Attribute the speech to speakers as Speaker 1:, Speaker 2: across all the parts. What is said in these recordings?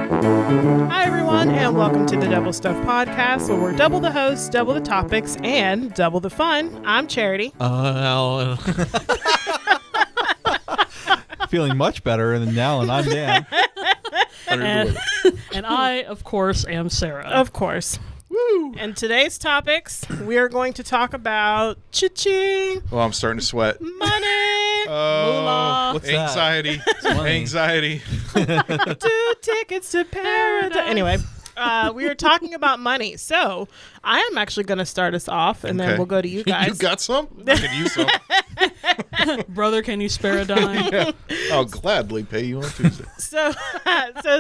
Speaker 1: Hi, everyone, and welcome to the Double Stuff Podcast, where we're double the hosts, double the topics, and double the fun. I'm Charity.
Speaker 2: Alan. Feeling much better than Alan. I'm Dan.
Speaker 3: And I, of course, am Sarah.
Speaker 1: Of course. Woo! And today's topics, we are going to talk about cha-ching,
Speaker 4: Well, I'm starting to sweat.
Speaker 1: money,
Speaker 4: Oh,
Speaker 2: What's that?
Speaker 4: anxiety.
Speaker 2: money.
Speaker 4: Anxiety.
Speaker 1: 2 tickets to paradise. Anyway, we are talking about money. So I am actually going to start us off, and then
Speaker 4: Okay.
Speaker 1: we'll go to you guys.
Speaker 4: You got some? I could use some.
Speaker 3: Brother, can you spare a dime?
Speaker 4: I'll gladly pay you on Tuesday.
Speaker 1: So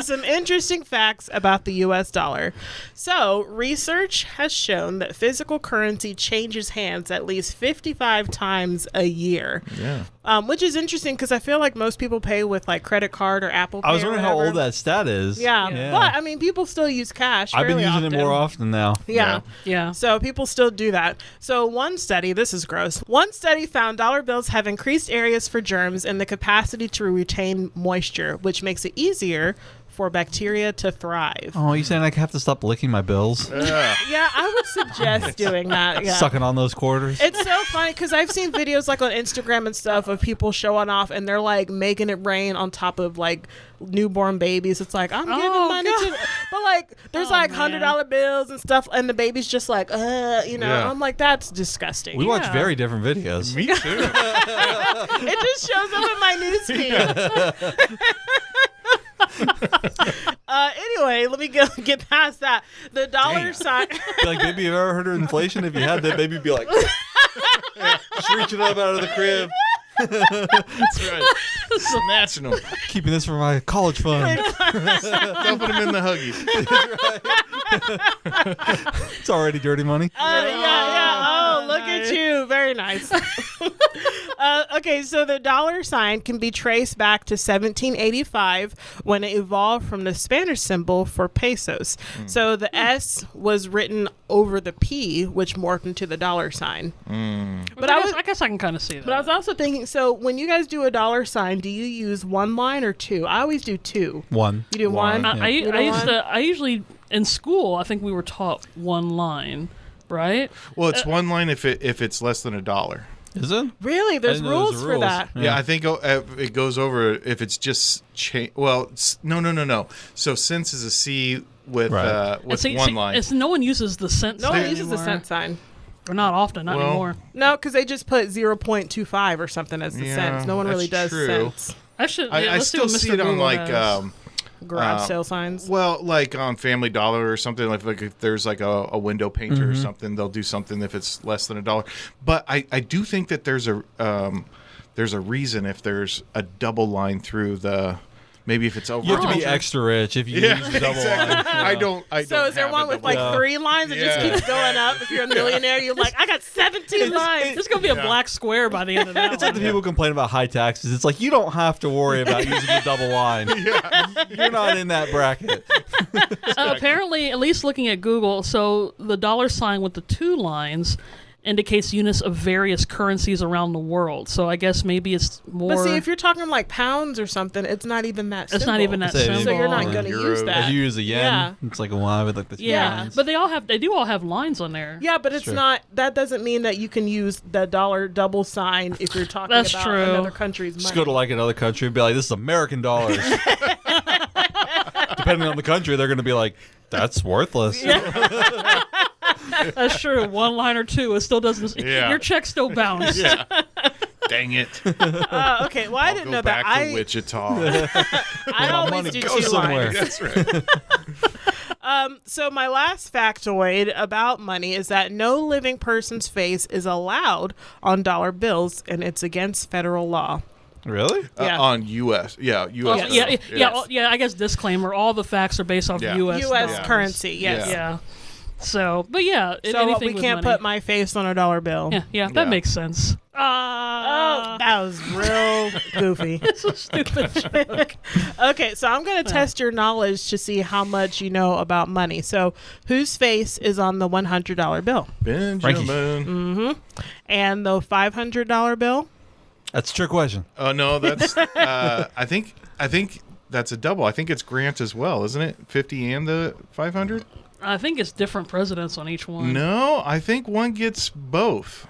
Speaker 1: some interesting facts about the U.S. dollar. So, research has shown that physical currency changes hands at least 55 times a year.
Speaker 4: Yeah.
Speaker 1: Which is interesting because I feel like most people pay with like credit card or Apple Pay.
Speaker 2: I was
Speaker 1: or
Speaker 2: wondering how
Speaker 1: whatever.
Speaker 2: old that stat is.
Speaker 1: Yeah. But I mean, people still use cash.
Speaker 2: I've been
Speaker 1: fairly
Speaker 2: using
Speaker 1: often.
Speaker 2: it more often now.
Speaker 1: Yeah.
Speaker 3: Yeah.
Speaker 1: So people still do that. So one study, this is gross. One study found dollar bills have increased areas for germs and the capacity to retain moisture, which makes it easier for bacteria to thrive.
Speaker 2: Oh, you saying I have to stop licking my bills?
Speaker 4: Yeah.
Speaker 1: Yeah, I would suggest doing that. Yeah.
Speaker 2: Sucking on those quarters?
Speaker 1: It's so funny because I've seen videos like on Instagram and stuff of people showing off and they're like making it rain on top of like newborn babies. It's like, I'm giving
Speaker 3: Oh,
Speaker 1: money to, but like there's
Speaker 3: Oh,
Speaker 1: like
Speaker 3: man.
Speaker 1: $100 bills and stuff, and the baby's just like, you know.
Speaker 4: Yeah.
Speaker 1: I'm like, that's disgusting.
Speaker 2: We watch
Speaker 3: Yeah.
Speaker 2: very different videos.
Speaker 4: Me too.
Speaker 1: It just shows up in my newsfeed. Anyway, let me get past that. The dollar sign.
Speaker 2: Be like, baby, have you ever heard of inflation? If you had that, baby, be like, just reaching up out of the crib,
Speaker 4: That's right. Snatching them.
Speaker 2: keeping this for my college fund.
Speaker 4: Dumping them in the Huggies.
Speaker 2: It's already dirty money.
Speaker 1: Yeah. Oh, look
Speaker 3: nice.
Speaker 1: at you. Very nice. Okay, so the dollar sign can be traced back to 1785 when it evolved from the Spanish symbol for pesos. So the S was written over the P, which morphed into the dollar sign.
Speaker 3: But I guess I can kind of see that.
Speaker 1: But I was also thinking, so when you guys do a dollar sign, do you use one line or two? I always do two.
Speaker 2: One.
Speaker 1: You do one?
Speaker 4: One.
Speaker 3: I
Speaker 1: You do
Speaker 3: used
Speaker 1: one?
Speaker 3: to. I usually in school. I think we were taught one line, right?
Speaker 4: Well, it's one line if it's less than $1.
Speaker 2: Is it?
Speaker 1: Really? There's
Speaker 2: I didn't know
Speaker 1: rules
Speaker 2: those
Speaker 1: for
Speaker 2: rules.
Speaker 1: that.
Speaker 4: Yeah, I think it goes over if it's just well, no. So cents is a C with
Speaker 2: Right.
Speaker 3: And
Speaker 4: with
Speaker 3: see,
Speaker 4: one line.
Speaker 3: It's no one uses the cent.
Speaker 1: No
Speaker 3: sign
Speaker 1: one uses the
Speaker 3: anymore.
Speaker 1: cent sign.
Speaker 3: Or not often. Not
Speaker 4: Well,
Speaker 3: anymore.
Speaker 1: No, because they just put 0.25 or something as the
Speaker 4: Yeah,
Speaker 1: cents. No one really does
Speaker 4: that's true.
Speaker 1: cents.
Speaker 3: I should.
Speaker 4: I
Speaker 3: let's see
Speaker 4: still
Speaker 3: what Mr.
Speaker 4: see it on
Speaker 3: Google
Speaker 4: like
Speaker 3: has.
Speaker 1: Garage sale signs.
Speaker 4: well, like on Family Dollar or something. Like if there's like a window painter or something, they'll do something if it's less than $1. But I do think that there's a reason if there's a double line through the. Maybe if it's over.
Speaker 2: You have to be
Speaker 4: 100.
Speaker 2: extra rich if you
Speaker 4: Yeah,
Speaker 2: use the double
Speaker 4: exactly.
Speaker 2: line.
Speaker 4: I don't.
Speaker 1: So is there one with like
Speaker 2: Yeah.
Speaker 1: 3 lines that just
Speaker 4: Yeah.
Speaker 1: keeps going up? If you're a millionaire, you're like, I got 17 lines.
Speaker 3: There's gonna be a black square by the end of that.
Speaker 2: It's like the
Speaker 3: one.
Speaker 2: people complain about high taxes. It's like, you don't have to worry about using the double line. You're not in that bracket.
Speaker 3: Apparently, at least looking at Google, so the dollar sign with the 2 lines indicates units of various currencies around the world. So I guess maybe it's more.
Speaker 1: But see, if you're talking like pounds or something, it's not even that
Speaker 3: it's not even that
Speaker 2: Say it
Speaker 3: simple.
Speaker 1: So you're not
Speaker 2: Or
Speaker 1: going to
Speaker 4: euros.
Speaker 1: use that.
Speaker 2: If you use a yen,
Speaker 1: Yeah.
Speaker 2: it's like a Y with like the two
Speaker 3: Yeah,
Speaker 2: lines.
Speaker 3: but they do all have lines on there.
Speaker 1: Yeah, but it's
Speaker 2: Sure.
Speaker 1: not. That doesn't mean that you can use the dollar double sign if you're talking
Speaker 3: That's
Speaker 1: about
Speaker 3: true.
Speaker 1: another country's money.
Speaker 2: Just go to like another country and be like, this is American dollars. Depending on the country, they're going to be like, that's worthless.
Speaker 3: That's true. 1 line or 2, it still doesn't.
Speaker 4: Yeah.
Speaker 3: Your check still bounced.
Speaker 4: Yeah. Dang it!
Speaker 1: Okay, well, I didn't know
Speaker 4: Go
Speaker 1: that.
Speaker 4: back to Wichita.
Speaker 1: I always
Speaker 2: money
Speaker 1: do
Speaker 2: go
Speaker 1: 2
Speaker 2: somewhere.
Speaker 1: lines.
Speaker 4: That's right.
Speaker 1: So my last factoid about money is that no living person's face is allowed on dollar bills, and it's against federal law.
Speaker 2: Really?
Speaker 1: Yeah.
Speaker 4: On U.S. Yeah, U.S.
Speaker 3: Yeah. I guess disclaimer: all the facts are based off
Speaker 4: Yeah.
Speaker 3: U.S.
Speaker 1: U.S.
Speaker 3: dollars.
Speaker 1: currency, yes.
Speaker 3: Yeah. So, but yeah,
Speaker 1: So
Speaker 3: anything
Speaker 1: we
Speaker 3: with
Speaker 1: can't
Speaker 3: money.
Speaker 1: put my face on a dollar bill.
Speaker 3: Yeah, that
Speaker 4: Yeah.
Speaker 3: makes sense.
Speaker 1: Oh, that was real goofy.
Speaker 3: It's a stupid joke.
Speaker 1: Okay, so I'm going to test your knowledge to see how much you know about money. So, whose face is on the $100 bill?
Speaker 4: Benjamin.
Speaker 1: and the $500 bill?
Speaker 2: That's a trick question.
Speaker 4: Oh no, that's I think that's a double. I think it's Grant as well, isn't it? 50 and the 500?
Speaker 3: I think it's different presidents on each one.
Speaker 4: No, I think one gets both.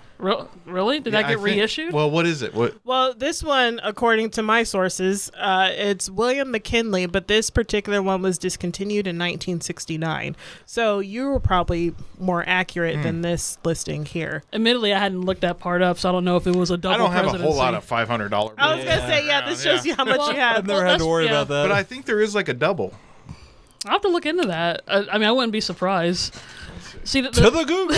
Speaker 3: Really? Did that
Speaker 4: I
Speaker 3: get
Speaker 4: think-
Speaker 3: reissued?
Speaker 4: Well, what is it? What?
Speaker 1: Well, this one, according to my sources, it's William McKinley, but this particular one was discontinued in 1969. So you were probably more accurate than this listing here.
Speaker 3: Admittedly, I hadn't looked that part up, so I don't know if it was a double
Speaker 4: I don't have a
Speaker 3: presidency.
Speaker 4: whole lot of $500 bills.
Speaker 1: I was going to say, this shows you how much you have.
Speaker 2: I've never had to worry about that.
Speaker 4: But I think there is like a double.
Speaker 3: I'll have to look into that. I mean, I wouldn't be surprised. See,
Speaker 2: to the Google.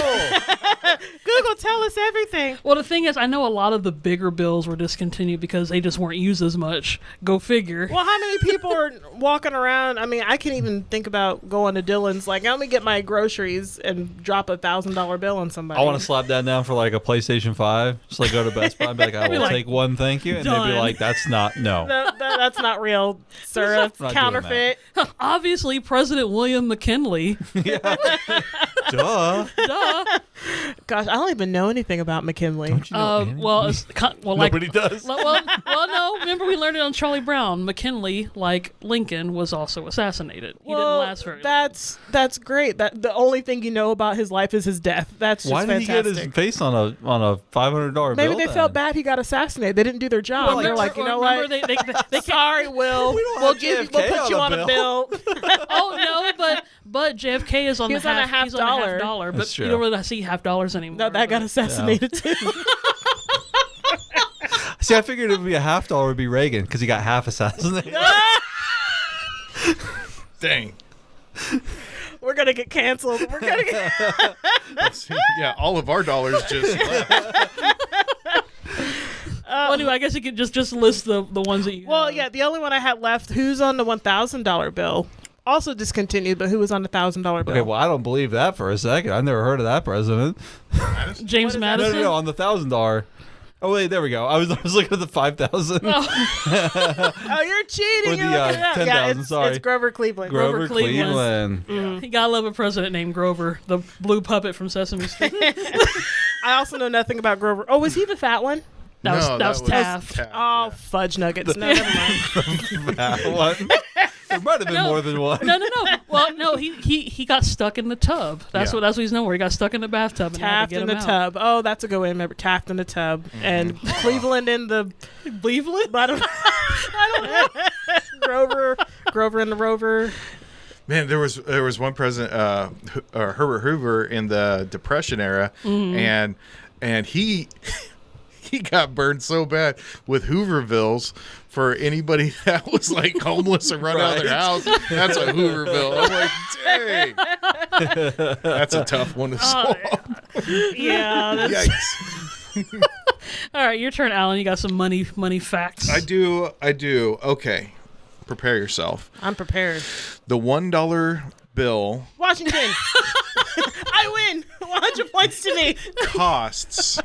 Speaker 1: Google, tell us everything.
Speaker 3: well, the thing is, I know a lot of the bigger bills were discontinued because they just weren't used as much. Go figure.
Speaker 1: Well, how many people are walking around? I mean, I can even think about going to Dylan's, like, let me get my groceries and drop $1,000 bill on somebody.
Speaker 2: I want to slap that down for like a PlayStation 5. Just like go to Best Buy and be like, I will
Speaker 3: like,
Speaker 2: take one, thank you. And they'd be
Speaker 3: done.
Speaker 2: like, that's not, no.
Speaker 1: That's not real, sir. It's
Speaker 2: not doing
Speaker 1: counterfeit.
Speaker 3: Obviously, President William McKinley.
Speaker 2: Duh.
Speaker 3: Duh.
Speaker 1: Gosh, I don't even know anything about McKinley.
Speaker 2: Don't you know anything?
Speaker 3: Well, like
Speaker 2: Nobody does.
Speaker 3: well, no. Remember, we learned it on Charlie Brown. McKinley, like Lincoln, was also assassinated. He didn't last very long.
Speaker 1: That's great. That the only thing you know about his life is his death. That's just
Speaker 2: Why did he
Speaker 1: fantastic.
Speaker 2: get his face on a $500 bill?
Speaker 1: Maybe they
Speaker 2: then?
Speaker 1: felt bad he got assassinated. They didn't do their job.
Speaker 3: Well,
Speaker 1: They're like, you know what?
Speaker 3: remember they
Speaker 1: Sorry, Will.
Speaker 2: don't
Speaker 1: We'll
Speaker 2: have
Speaker 1: we'll
Speaker 2: JFK
Speaker 1: put you on
Speaker 2: on
Speaker 1: a
Speaker 2: a
Speaker 1: bill.
Speaker 3: Oh no, but JFK is on
Speaker 1: He
Speaker 3: the
Speaker 1: was on a half
Speaker 3: he's on a
Speaker 1: dollar.
Speaker 3: half dollar. But
Speaker 2: That's
Speaker 3: you
Speaker 2: true.
Speaker 3: don't really see half dollars anymore.
Speaker 1: No, that got
Speaker 3: but-
Speaker 1: assassinated too.
Speaker 2: See, I figured it would be a $50 would be Reagan because he got half assassinated.
Speaker 4: Dang.
Speaker 1: We're gonna get canceled. We're gonna get.
Speaker 4: Yeah, all of our dollars just left.
Speaker 3: Well, anyway, I guess you could just list the ones that you.
Speaker 1: Well,
Speaker 3: have.
Speaker 1: yeah. The only one I had left. Who's on the $1,000 bill? Also discontinued, but who was on the $1,000 bill?
Speaker 2: Okay, well, I don't believe that for a second. I've never heard of that president.
Speaker 3: James
Speaker 1: that?
Speaker 3: Madison.
Speaker 2: No, on the $1,000. Oh wait, there we go. I was looking at the 5,000.
Speaker 1: Oh, you're cheating.
Speaker 2: Or
Speaker 1: You're
Speaker 2: the,
Speaker 1: looking it up.
Speaker 2: 10,000,
Speaker 1: Yeah, it's
Speaker 2: sorry.
Speaker 1: Grover Cleveland.
Speaker 2: Grover
Speaker 3: Cleveland.
Speaker 2: Cleveland.
Speaker 3: You gotta love a president named Grover, the blue puppet from Sesame Street.
Speaker 1: I also know nothing about Grover. Oh, was he the fat one?
Speaker 3: That was Taft.
Speaker 1: Oh, fudge nuggets. No, never mind.
Speaker 2: That one. There might have been more than one.
Speaker 3: No. Well, no, he got stuck in the tub. That's
Speaker 4: Yeah.
Speaker 3: what he's known for. He got stuck in the bathtub and had
Speaker 1: Taft
Speaker 3: to get
Speaker 1: in
Speaker 3: him
Speaker 1: the
Speaker 3: out.
Speaker 1: tub. Oh, that's a good way to remember. Taft in the tub. And Cleveland in the... Cleveland? I don't know. Grover in the Rover.
Speaker 4: Man, there was one president, Herbert Hoover, in the Depression era, and he got burned so bad with Hoovervilles for anybody that was like homeless or run out of their house. That's a Hooverville. I'm like, dang, that's a tough one to solve.
Speaker 1: Yeah. That's,
Speaker 4: Yikes!
Speaker 3: All right, your turn, Alan. You got some money facts.
Speaker 4: I do. Okay, prepare yourself.
Speaker 1: I'm prepared.
Speaker 4: The $1 bill
Speaker 1: Washington. I win. 100 points to me.
Speaker 4: costs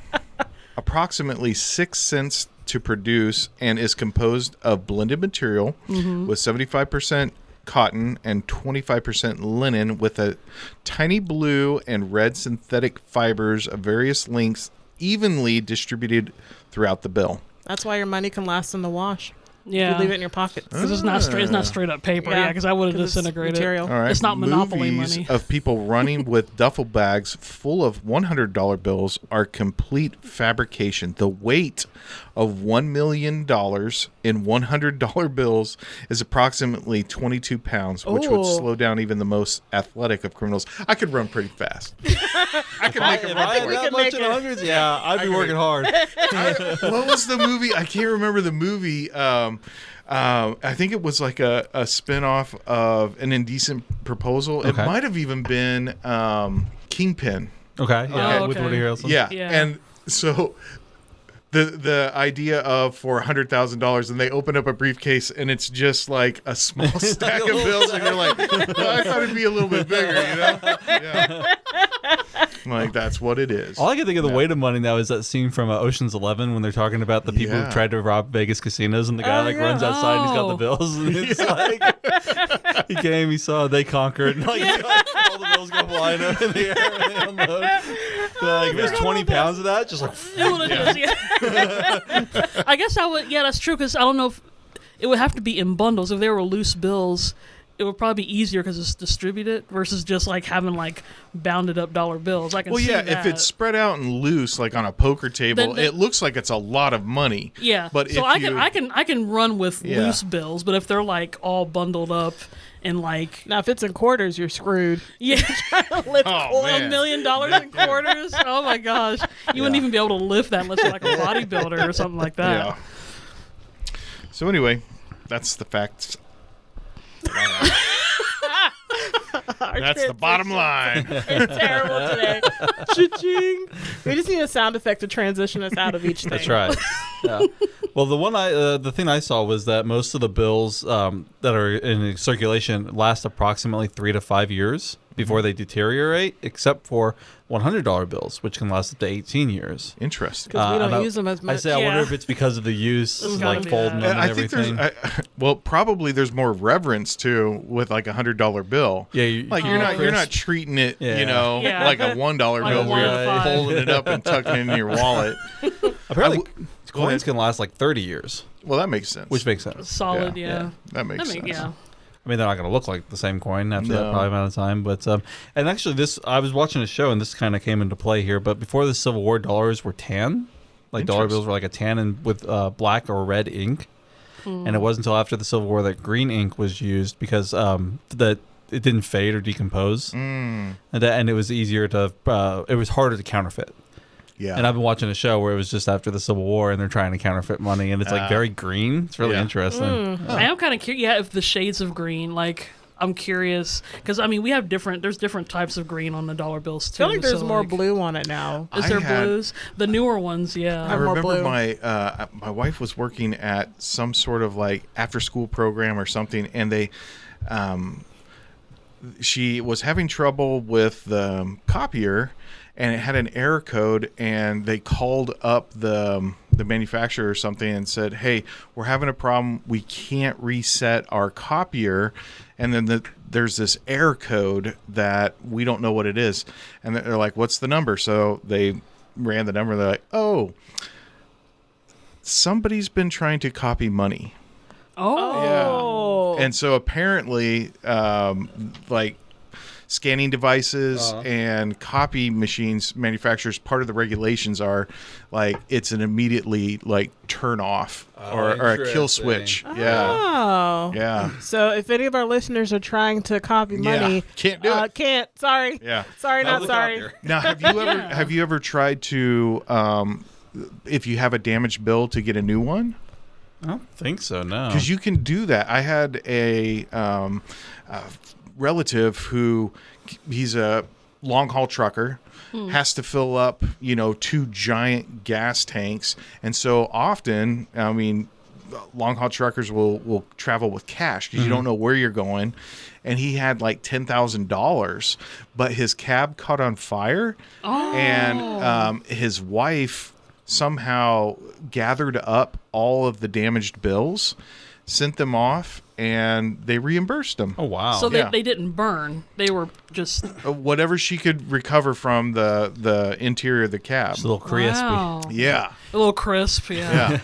Speaker 4: approximately 6 cents to produce and is composed of blended material with 75% cotton and 25% linen with a tiny blue and red synthetic fibers of various lengths evenly distributed throughout the bill.
Speaker 1: That's why your money can last in the wash.
Speaker 3: yeah,
Speaker 1: You leave it in your pockets.
Speaker 3: because it's not straight. It's not straight up paper. Yeah, because I would have
Speaker 1: 'cause it's
Speaker 3: disintegrated.
Speaker 1: material.
Speaker 4: All right.
Speaker 3: It's not Monopoly
Speaker 4: Movies
Speaker 3: money.
Speaker 4: of people running with duffel bags full of $100 bills are complete fabrication. The weight of $1 million in $100 bills is approximately 22 pounds, which would
Speaker 1: Ooh.
Speaker 4: slow down even the most athletic of criminals. I could run pretty fast. I could make
Speaker 2: If
Speaker 4: a
Speaker 2: I
Speaker 4: run.
Speaker 2: had
Speaker 1: we
Speaker 2: that
Speaker 1: can
Speaker 2: much
Speaker 1: make
Speaker 2: in
Speaker 1: it.
Speaker 2: hundreds, yeah, I'd be working hard.
Speaker 4: What was the movie? I can't remember the movie. I think it was like a spin-off of An Indecent Proposal. It
Speaker 2: Okay.
Speaker 4: might have even been Kingpin.
Speaker 2: Okay, yeah,
Speaker 3: Oh,
Speaker 2: with
Speaker 3: okay.
Speaker 2: Woody Harrelson.
Speaker 4: Yeah.
Speaker 3: Yeah.
Speaker 4: And so the idea of for $100,000 and they open up a briefcase and it's just like a small stack of bills and you're like, well, I thought it'd be a little bit bigger, you know? Yeah. Like, that's what it is.
Speaker 2: All I can think of the weight of money now is that scene from Ocean's 11 when they're talking about the people
Speaker 4: Yeah.
Speaker 2: who tried to rob Vegas casinos, and the guy
Speaker 1: Oh, yeah.
Speaker 2: runs outside and he's got the
Speaker 3: Oh.
Speaker 2: bills, and it's like he came, he saw, they conquered, and like all the bills go flying up in the air and they unload. Like, if it was 20 pounds of that, just like
Speaker 3: It would've just- yeah. I guess I would. Yeah, that's true. Because I don't know if it would have to be in bundles. If they were loose bills, it would probably be easier because it's distributed versus just like having like bounded up dollar bills. I can
Speaker 4: Well,
Speaker 3: see
Speaker 4: yeah,
Speaker 3: that.
Speaker 4: if it's spread out and loose, like on a poker table,
Speaker 3: Then-
Speaker 4: it looks like it's a lot of money.
Speaker 3: yeah.
Speaker 4: But
Speaker 3: so
Speaker 4: if
Speaker 3: I can run with
Speaker 4: Yeah.
Speaker 3: loose bills, but if they're like all bundled up and like
Speaker 1: Now, if it's in quarters, you're screwed.
Speaker 3: yeah,
Speaker 1: Lift
Speaker 4: Oh,
Speaker 1: coin.
Speaker 4: man.
Speaker 3: $1 million in quarters. Oh my gosh, you wouldn't even be able to lift that unless you're like a bodybuilder or something like that.
Speaker 4: Yeah. So anyway, that's the facts. that I have.
Speaker 1: Our
Speaker 4: That's the bottom line.
Speaker 1: It's terrible today. Cha-ching. We just need a sound effect to transition us out of each thing.
Speaker 2: That's right. Yeah. Well, the thing I saw was that most of the bills that are in circulation last approximately 3 to 5 years before they deteriorate, except for $100 bills, which can last up to 18 years.
Speaker 4: Interesting.
Speaker 1: Because we
Speaker 2: and
Speaker 1: don't use them as much.
Speaker 2: I say, I wonder
Speaker 3: Yeah.
Speaker 2: if it's because of the use,
Speaker 3: It's
Speaker 2: like
Speaker 3: gotta be
Speaker 2: folding
Speaker 3: that.
Speaker 2: them and
Speaker 4: I think
Speaker 2: everything.
Speaker 4: well, probably there's more reverence too with like $100 bill.
Speaker 2: Yeah,
Speaker 4: Like
Speaker 3: you're
Speaker 4: you're not treating it,
Speaker 2: Yeah.
Speaker 3: Yeah.
Speaker 4: like a $1
Speaker 3: Like
Speaker 4: bill
Speaker 3: a
Speaker 4: where
Speaker 3: 1 to
Speaker 4: you're
Speaker 3: 5.
Speaker 4: folding it up and tucking it in your wallet.
Speaker 2: Apparently,
Speaker 4: Go ahead.
Speaker 2: coins can last like 30 years,
Speaker 4: Well, that makes sense.
Speaker 2: which makes sense.
Speaker 3: Solid,
Speaker 4: Yeah.
Speaker 3: yeah.
Speaker 4: that makes
Speaker 3: I mean,
Speaker 4: sense.
Speaker 3: yeah.
Speaker 2: I mean, they're not going to look like the same coin after that
Speaker 4: No.
Speaker 2: probably amount of time. But and actually, I was watching a show, and this kind of came into play here. But before the Civil War, dollars were tan, like dollar bills were like a tan and with black or red ink. And it wasn't until after the Civil War that green ink was used because that it didn't fade or decompose, and it was easier to it was harder to counterfeit.
Speaker 4: Yeah.
Speaker 2: And I've been watching a show where it was just after the Civil War, and they're trying to counterfeit money, and it's like very green. It's really
Speaker 4: Yeah.
Speaker 2: interesting.
Speaker 3: I am kind of curious. Yeah, if the shades of green, like I'm curious because I mean we have there's different types of green on the dollar bills
Speaker 1: I
Speaker 3: too.
Speaker 1: feel like there's
Speaker 3: so,
Speaker 1: more
Speaker 3: like,
Speaker 1: blue on it now.
Speaker 3: Is
Speaker 4: I
Speaker 3: there
Speaker 4: had-
Speaker 3: blues? The newer ones,
Speaker 4: I
Speaker 3: yeah.
Speaker 1: more
Speaker 4: remember
Speaker 1: blue.
Speaker 4: my wife was working at some sort of like after school program or something, and they she was having trouble with the copier, and it had an error code, and they called up the manufacturer or something and said, "Hey, we're having a problem. We can't reset our copier." And then there's this error code that we don't know what it is. And they're like, "What's the number?" So they ran the number. They're like, "Oh, somebody's been trying to copy money."
Speaker 3: Oh,
Speaker 4: And so apparently, like scanning devices and copy machines manufacturers, part of the regulations are like it's an immediately like turn off or a kill
Speaker 2: interesting.
Speaker 4: switch. Yeah.
Speaker 1: Oh.
Speaker 4: Yeah.
Speaker 1: So if any of our listeners are trying to copy money,
Speaker 4: Yeah. Can't do it.
Speaker 1: Can't. Sorry.
Speaker 4: Yeah.
Speaker 1: Sorry, not
Speaker 2: the
Speaker 1: sorry.
Speaker 2: copier.
Speaker 4: Now, have you ever tried to, if you have a damaged bill, to get a new one?
Speaker 2: I don't think so. No.
Speaker 4: Because you can do that. I had a relative who he's a long haul trucker, has to fill up 2 giant gas tanks, and so often, I mean, long haul truckers will travel with cash because you don't know where you're going. And he had like $10,000, but his cab caught on fire, and his wife somehow gathered up all of the damaged bills, sent them off, and they reimbursed him.
Speaker 2: Oh wow.
Speaker 3: so
Speaker 4: yeah.
Speaker 3: they didn't burn. They were just
Speaker 4: Whatever she could recover from the interior of the cab.
Speaker 2: It's a little crispy.
Speaker 3: wow.
Speaker 4: Yeah.
Speaker 3: A little crisp, yeah.
Speaker 4: Yeah.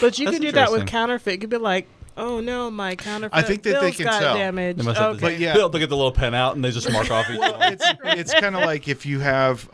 Speaker 1: But you
Speaker 2: That's
Speaker 1: can do that with
Speaker 2: interesting.
Speaker 1: counterfeit. You could be like, oh no, my counterfeit
Speaker 4: I think that they
Speaker 1: bills
Speaker 4: can
Speaker 1: got
Speaker 4: tell.
Speaker 1: damaged.
Speaker 2: They must have
Speaker 1: Okay.
Speaker 4: But yeah.
Speaker 2: They'll get the little pen out and they just mark off each one.
Speaker 4: It's kind of like if you have,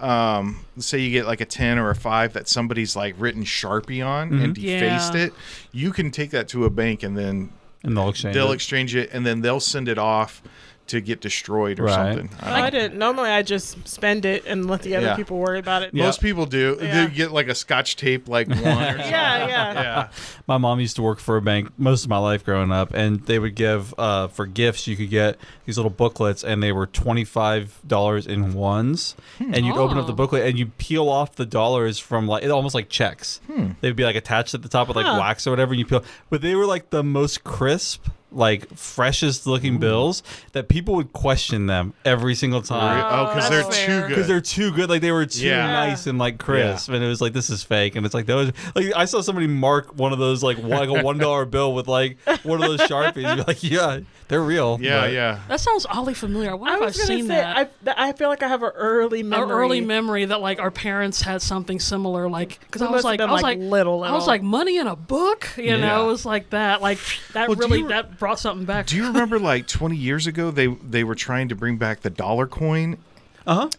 Speaker 4: say you get like a 10 or a 5 that somebody's like written Sharpie on and defaced
Speaker 3: Yeah.
Speaker 4: it, you can take that to a bank and then
Speaker 2: And they'll exchange
Speaker 4: they'll
Speaker 2: it.
Speaker 4: exchange it, and then they'll send it off to get destroyed or
Speaker 2: Right.
Speaker 4: something.
Speaker 1: Oh, I didn't. Normally, I just spend it and let the other
Speaker 4: Yeah.
Speaker 1: people worry about it.
Speaker 2: Yeah.
Speaker 4: Most people do.
Speaker 1: Yeah.
Speaker 4: They get like a Scotch tape, like one. Or something.
Speaker 1: Yeah,
Speaker 4: Yeah.
Speaker 2: My mom used to work for a bank most of my life growing up, and they would give for gifts. You could get these little booklets, and they were $25 in ones. And you'd open up the
Speaker 3: Oh.
Speaker 2: booklet, and you peel off the dollars from like almost like checks. They'd be like attached at the top with like
Speaker 1: Huh.
Speaker 2: wax or whatever. And you peel, but they were like the most crisp like freshest looking bills that people would question them every single time.
Speaker 4: Oh, because
Speaker 3: that's
Speaker 4: they're
Speaker 3: fair.
Speaker 4: too
Speaker 2: Because
Speaker 4: good.
Speaker 2: they're too good, like they were too
Speaker 4: Yeah.
Speaker 2: nice and like crisp, and it was like this is fake, and it's like those. Like I saw somebody mark one of those like a $1 bill with like one of those Sharpies. You're like, yeah, they're real.
Speaker 4: Yeah,
Speaker 2: but-
Speaker 4: yeah.
Speaker 3: That sounds oddly familiar. I wonder
Speaker 1: I
Speaker 3: if I've
Speaker 1: was gonna
Speaker 3: seen
Speaker 1: say,
Speaker 3: that.
Speaker 1: I feel like I have an early memory.
Speaker 3: Our early memory that like our parents had something similar, like because
Speaker 1: It
Speaker 3: I was
Speaker 1: must have
Speaker 3: like,
Speaker 1: been,
Speaker 3: I was
Speaker 1: like,
Speaker 3: like,
Speaker 1: little.
Speaker 3: I was like, money in a book, you know,
Speaker 4: Yeah.
Speaker 3: it was like that, like that
Speaker 4: Well, do
Speaker 3: really
Speaker 4: you-
Speaker 3: that brought something back.
Speaker 4: Do you remember like 20 years ago they were trying to bring back the dollar coin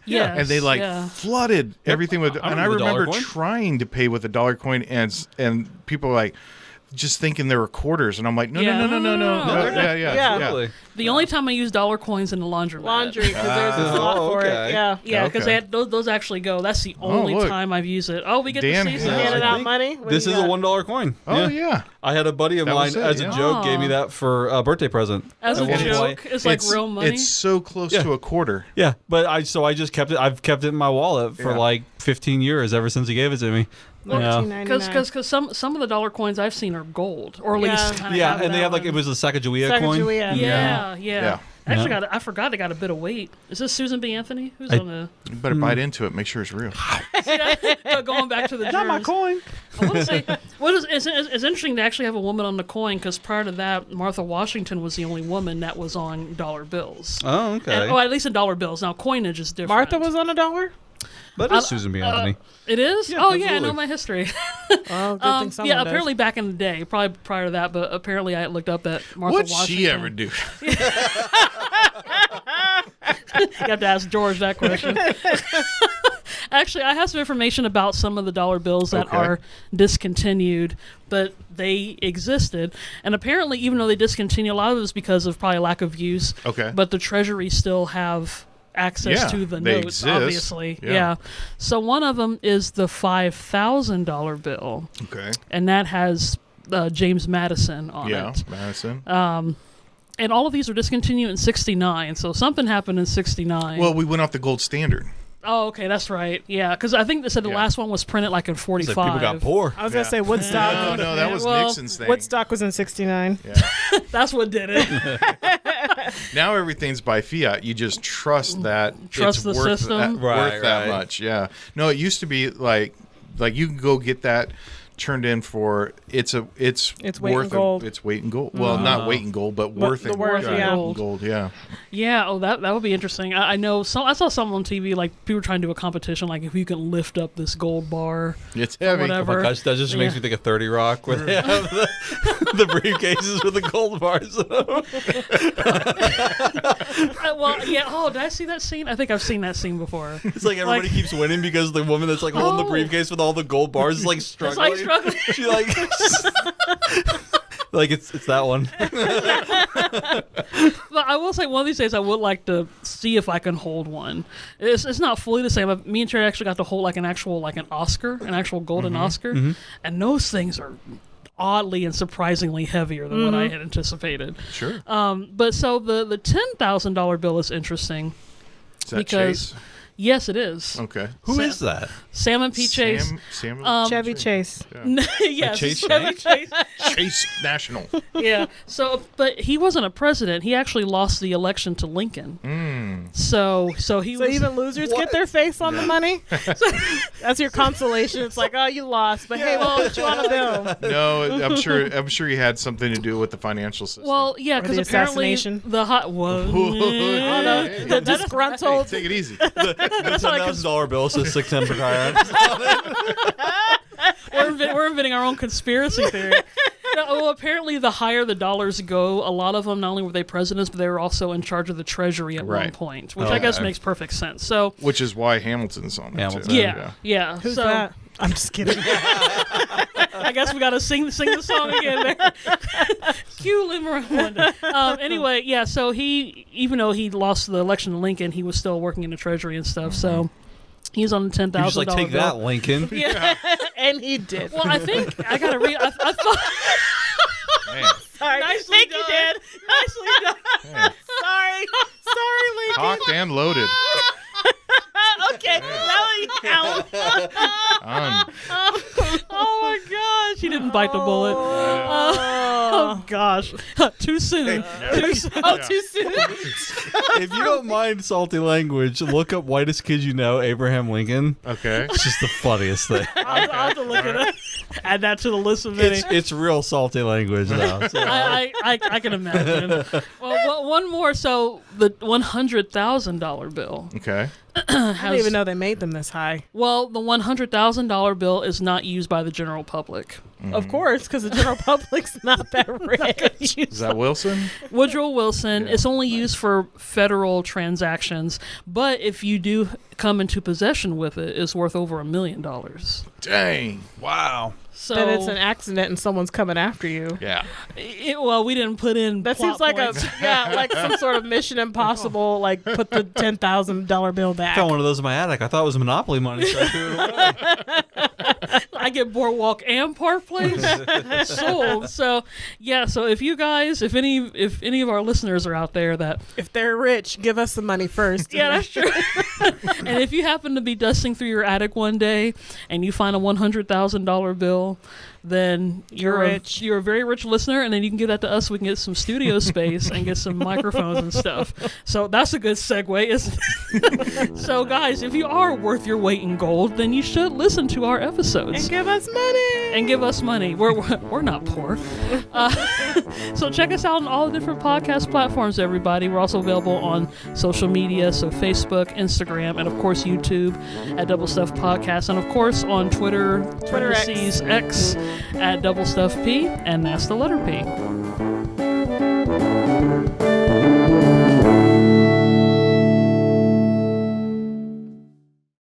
Speaker 3: Yes,
Speaker 4: and they like
Speaker 3: yeah.
Speaker 4: flooded everything with
Speaker 2: I
Speaker 4: and I
Speaker 2: remember the dollar
Speaker 4: remember
Speaker 2: coin.
Speaker 4: trying to pay with a dollar coin and people were like just thinking they were quarters and I'm like no.
Speaker 3: Yeah.
Speaker 1: Yeah.
Speaker 2: Totally.
Speaker 3: The only time I use dollar coins in the laundromat.
Speaker 1: laundry because there's a slot
Speaker 2: Oh,
Speaker 1: for
Speaker 2: okay.
Speaker 1: it. Yeah.
Speaker 3: Yeah, because
Speaker 4: Okay.
Speaker 3: those actually go. That's the only
Speaker 4: look.
Speaker 3: time I've used it. Oh, we get
Speaker 4: Dan
Speaker 3: to see some.
Speaker 4: has-
Speaker 1: Handing
Speaker 2: I
Speaker 1: out
Speaker 2: think
Speaker 1: money. What
Speaker 2: This
Speaker 1: do
Speaker 2: is
Speaker 1: you
Speaker 2: a
Speaker 1: got?
Speaker 2: $1 coin.
Speaker 4: Oh yeah.
Speaker 2: I had a buddy of
Speaker 4: That
Speaker 2: mine
Speaker 4: was it,
Speaker 2: as a
Speaker 4: yeah.
Speaker 2: joke gave me
Speaker 3: Aw.
Speaker 2: that for a birthday present.
Speaker 3: As a
Speaker 2: At one
Speaker 3: joke,
Speaker 2: point.
Speaker 3: it's like real money.
Speaker 4: It's so close
Speaker 2: Yeah.
Speaker 4: to a quarter.
Speaker 2: Yeah, but I just kept it. I've kept it in my wallet for
Speaker 4: Yeah.
Speaker 2: like 15 years ever since he gave it to me. Yeah.
Speaker 3: Because some of the dollar coins I've seen are gold, or at
Speaker 1: Yeah.
Speaker 3: least kind of
Speaker 2: Yeah, and they have like it was a Sacagawea coin.
Speaker 1: Sacagawea.
Speaker 3: Yeah.
Speaker 4: Yeah.
Speaker 3: Actually,
Speaker 2: Yeah.
Speaker 3: I forgot it got a bit of weight. Is this Susan B. Anthony? Who's
Speaker 2: I-
Speaker 3: on the
Speaker 4: You better bite into it. Make sure it's real.
Speaker 3: going back to the
Speaker 2: Not my
Speaker 3: germs.
Speaker 2: coin.
Speaker 3: I want to say, it's interesting to actually have a woman on the coin because prior to that, Martha Washington was the only woman that was on dollar bills.
Speaker 2: Oh, okay.
Speaker 3: And, at least in dollar bills. Now coinage is different.
Speaker 1: Martha was on $1.
Speaker 2: But it's Susan B. Anthony.
Speaker 3: It is?
Speaker 2: Yeah,
Speaker 3: oh yeah, I
Speaker 2: absolutely.
Speaker 3: know my history.
Speaker 1: Oh, good thing someone
Speaker 3: Yeah,
Speaker 1: does.
Speaker 3: apparently back in the day, probably prior to that, but apparently I looked up that Martha
Speaker 4: What'd
Speaker 3: Washington.
Speaker 4: she ever do?
Speaker 3: You have to ask George that question. Actually, I have some information about some of the dollar bills that
Speaker 4: Okay.
Speaker 3: are discontinued, but they existed. And apparently, even though they discontinued, a lot of it is because of probably lack of use.
Speaker 4: Okay.
Speaker 3: But the Treasury still have access
Speaker 4: Yeah,
Speaker 3: to the
Speaker 4: they
Speaker 3: notes,
Speaker 4: exist.
Speaker 3: obviously.
Speaker 4: Yeah.
Speaker 3: Yeah. So one of them is the $5,000 bill,
Speaker 4: Okay.
Speaker 3: and that has James Madison on
Speaker 4: Yeah.
Speaker 3: it.
Speaker 4: Madison.
Speaker 3: And all of these were discontinued in '69. So something happened in '69.
Speaker 4: Well, we went off the gold standard.
Speaker 3: Oh, okay, that's right. Yeah, because I think they said the
Speaker 4: Yeah.
Speaker 3: last one was printed like in
Speaker 2: It's
Speaker 3: '45.
Speaker 2: like people got poor.
Speaker 1: I was gonna say Woodstock.
Speaker 4: No, that was
Speaker 3: Well,
Speaker 4: Nixon's thing.
Speaker 1: Woodstock was in '69.
Speaker 4: Yeah.
Speaker 3: That's what did it.
Speaker 4: Now everything's by fiat. You just trust that
Speaker 3: Trust
Speaker 4: it's
Speaker 3: the
Speaker 4: worth
Speaker 3: system.
Speaker 4: that,
Speaker 2: Right,
Speaker 4: worth that
Speaker 2: right.
Speaker 4: much. Yeah. No, it used to be like you can go get that turned in for it's
Speaker 1: It's weight
Speaker 4: worth
Speaker 1: in gold.
Speaker 4: It's weight in gold. Well, not weight in gold, but worth
Speaker 1: the
Speaker 4: in
Speaker 1: worth,
Speaker 4: gold.
Speaker 1: yeah.
Speaker 4: Gold. Yeah.
Speaker 3: Yeah. Oh, that would be interesting. I know. I saw something on TV like people were trying to do a competition, like if you can lift up this gold bar.
Speaker 4: It's heavy.
Speaker 3: whatever.
Speaker 2: Oh my gosh, that just makes
Speaker 3: Yeah.
Speaker 2: me think of 30 Rock where they have the briefcases with the gold bars.
Speaker 3: Well, yeah. Oh, did I see that scene? I think I've seen that scene before.
Speaker 2: It's like everybody
Speaker 3: Like-
Speaker 2: keeps winning because the woman that's like holding the
Speaker 3: Oh.
Speaker 2: briefcase with all the gold bars is like
Speaker 3: It's
Speaker 2: struggling.
Speaker 3: like struggling.
Speaker 2: She like like it's that one.
Speaker 3: But I will say one of these days I would like to see if I can hold one. It's not fully the same. Me and Terry actually got to hold like an Oscar, an actual golden Oscar, and those things are oddly and surprisingly heavier than what I had anticipated.
Speaker 4: Sure.
Speaker 3: But so the $10,000 bill is interesting.
Speaker 4: Is that
Speaker 3: because-
Speaker 4: Chase?
Speaker 3: Yes, it is.
Speaker 4: Okay.
Speaker 2: Who is that?
Speaker 3: Salmon P. Chase.
Speaker 4: Samuel
Speaker 1: Chevy Chase.
Speaker 3: Yes,
Speaker 2: Chase
Speaker 3: Chevy
Speaker 2: Bank?
Speaker 3: Chase.
Speaker 4: Chase National.
Speaker 3: Yeah. So, but he wasn't a president. He actually lost the election to Lincoln. So he
Speaker 1: So
Speaker 3: was.
Speaker 1: even losers get their face on the money. That's your consolation. It's like, oh, you lost, but hey, we'll put you on a bill.
Speaker 4: No, I'm sure he had something to do with the financial system.
Speaker 3: Well, yeah,
Speaker 1: Or
Speaker 3: because
Speaker 1: the
Speaker 3: apparently
Speaker 1: assassination.
Speaker 3: the hot one.
Speaker 4: Hey,
Speaker 1: The disgruntled.
Speaker 4: take it easy.
Speaker 2: The $10,000 bill says 6 10 per tire.
Speaker 3: We're inventing our own conspiracy theory. No, well, apparently, the higher the dollars go, a lot of them not only were they presidents, but they were also in charge of the treasury at one
Speaker 4: Right.
Speaker 3: point, which I guess
Speaker 2: Okay.
Speaker 3: makes perfect sense. So,
Speaker 4: Which is why Hamilton's on it.
Speaker 2: Hamilton.
Speaker 4: Too.
Speaker 3: yeah.
Speaker 1: Who's
Speaker 3: so
Speaker 1: that? I'm just kidding.
Speaker 3: I guess we got to sing the song again there. Cue Lin-Manuel. Anyway, yeah. So he, even though he lost the election to Lincoln, he was still working in the treasury and stuff. So he's on the
Speaker 2: You just like
Speaker 3: $10,000
Speaker 2: take
Speaker 3: bill.
Speaker 2: that, Lincoln.
Speaker 3: Yeah.
Speaker 1: And he did.
Speaker 3: Well, I think I gotta read. I thought.
Speaker 4: Man,
Speaker 1: Sorry.
Speaker 3: Nicely
Speaker 1: Think
Speaker 3: done.
Speaker 1: you did.
Speaker 3: Nicely done.
Speaker 1: Sorry. Sorry, Lincoln.
Speaker 4: cocked and loaded.
Speaker 1: Okay. Now you count.
Speaker 4: On.
Speaker 3: Oh my gosh, he didn't bite the bullet.
Speaker 1: Oh.
Speaker 3: Oh gosh, too soon. Too soon.
Speaker 1: Oh, too soon.
Speaker 2: If you don't mind salty language, look up Whitest Kid You Know, Abraham Lincoln.
Speaker 4: Okay.
Speaker 2: It's just the funniest thing.
Speaker 3: I'll have to look at it. Add that to the list of many.
Speaker 2: It's real salty language now. So.
Speaker 3: I can imagine. Well, one more. So the $100,000 bill.
Speaker 4: Okay.
Speaker 1: I didn't even know they made them this high.
Speaker 3: Well, the $100,000 bill is not used by the general public.
Speaker 1: Of course, because the general public's not that rich.
Speaker 4: Is that Wilson?
Speaker 3: Woodrow Wilson. It's only used for federal transactions, but if you do come into possession with it, it's worth over $1 million.
Speaker 4: Dang.
Speaker 2: Wow.
Speaker 3: So
Speaker 1: Then it's an accident and someone's coming after you.
Speaker 4: Yeah.
Speaker 3: well, we didn't put in.
Speaker 1: That
Speaker 3: plot
Speaker 1: seems like
Speaker 3: points.
Speaker 1: like some sort of Mission Impossible. Like put the $10,000 bill
Speaker 2: I
Speaker 1: back.
Speaker 2: found one of those in my attic. I thought it was Monopoly money. So I threw it away.
Speaker 3: I get Boardwalk and Park Place sold. So yeah. So if you guys, if any of our listeners are out there that
Speaker 1: If they're rich, give us the money first.
Speaker 3: yeah, that's true. And if you happen to be dusting through your attic one day and you find a $100,000 bill, then you're
Speaker 1: rich.
Speaker 3: You're a very rich listener, and then you can give that to us. We can get some studio space and get some microphones and stuff. So that's a good segue, isn't it? So guys, if you are worth your weight in gold, then you should listen to our episodes
Speaker 1: And give us money.
Speaker 3: and give us money. We're not poor. So check us out on all the different podcast platforms, everybody. We're also available on social media, so Facebook, Instagram, and of course YouTube at Double Stuff Podcast, and of course on Twitter
Speaker 1: Twitter X.
Speaker 3: X at Double Stuff P, and that's the letter P.